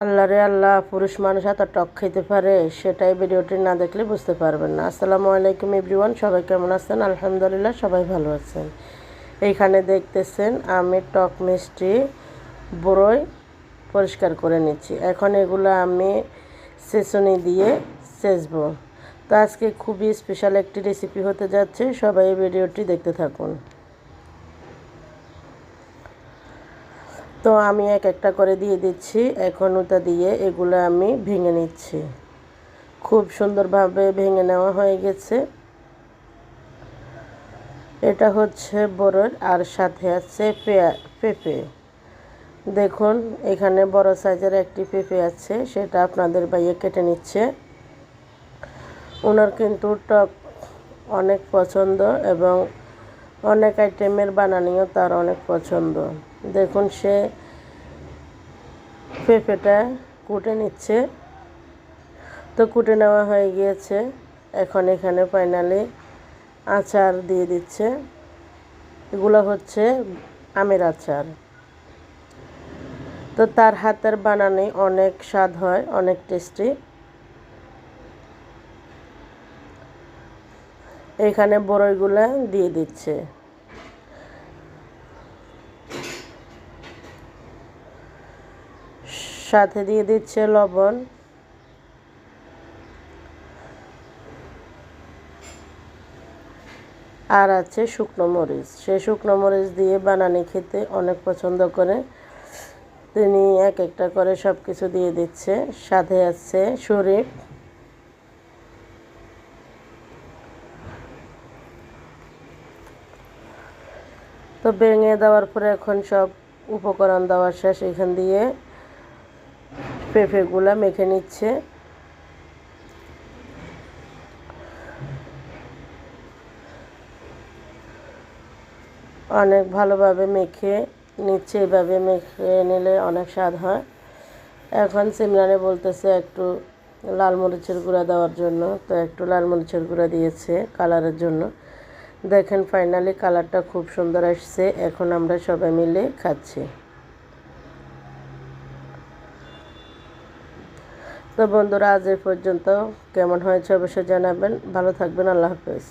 আল্লাহ রে আল্লাহ, পুরুষ মানুষ এত টক খেতে পারে? সেটাই ভিডিওটি না দেখলে বুঝতে পারবেন না। আসসালামু আলাইকুম এভরিওয়ান, সবাই কেমন আছেন? আলহামদুলিল্লাহ সবাই ভালো আছেন। এইখানে দেখতেছেন আমি টক মিষ্টি বড়ই পরিষ্কার করে নিচ্ছি। এখন এগুলো আমি ছেঁচনি দিয়ে ছেঁচবো। তো আজকে খুবই স্পেশাল একটি রেসিপি হতে যাচ্ছে, সবাই এই ভিডিওটি দেখতে থাকুন। তো আমি এক একটা করে দিয়ে দিচ্ছি। এখন ওটা দিয়ে এগুলো আমি ভেঙে নিচ্ছি। খুব সুন্দরভাবে ভেঙে নেওয়া হয়ে গেছে। এটা হচ্ছে বড়ই আর সাথে আছে পেঁপে। দেখুন এখানে বড় সাইজের একটি পেঁপে আছে, সেটা আপনাদের ভাইয়া কেটে নিচ্ছে। ওনার কিন্তু টক অনেক পছন্দ এবং অনেক আইটেমের বানানিও তার অনেক পছন্দ। দেখুন সে পেঁপেটা কুটে নিচ্ছে। তো কুটে নেওয়া হয়ে গিয়েছে। এখন এখানে ফাইনালি আচার দিয়ে দিচ্ছে। এগুলো হচ্ছে আমের আচার। তো তার হাতের বানানি অনেক স্বাদ হয়, অনেক টেস্টি। এখানে বড়ইগুলা দিয়ে দিচ্ছে। সাথে দিয়ে দিচ্ছে লবণ। আর আছে শুকনো মরিচ। সেই শুকনো মরিচ দিয়ে বানানি খেতে অনেক পছন্দ করে। তিনি এক একটা করে সব কিছু দিয়ে দিচ্ছে। সাথে আছে শরীফ। তো ভেঙে দেওয়ার পরে এখন সব উপকরণ দেওয়া শেষ। এখান দিয়ে পেঁপেগুলা মেখে নিচ্ছে। অনেক ভালোভাবে মেখে নিচ্ছে। এভাবে মেখে নিলে অনেক স্বাদ হয়। এখন সিমরানে বলতেছে একটু লাল মরিচের গুঁড়া দেওয়ার জন্য, তো একটু লাল মরিচের গুঁড়া দিয়েছে কালারের জন্য। দেখেন ফাইনালি কালারটা খুব সুন্দর আসছে। এখন আমরা সবাই মিলে খাচ্ছি। তো বন্ধুরা, আজ এই পর্যন্ত। কেমন হয়েছে অবশ্যই জানাবেন। ভালো থাকবেন। আল্লাহ হাফেজ।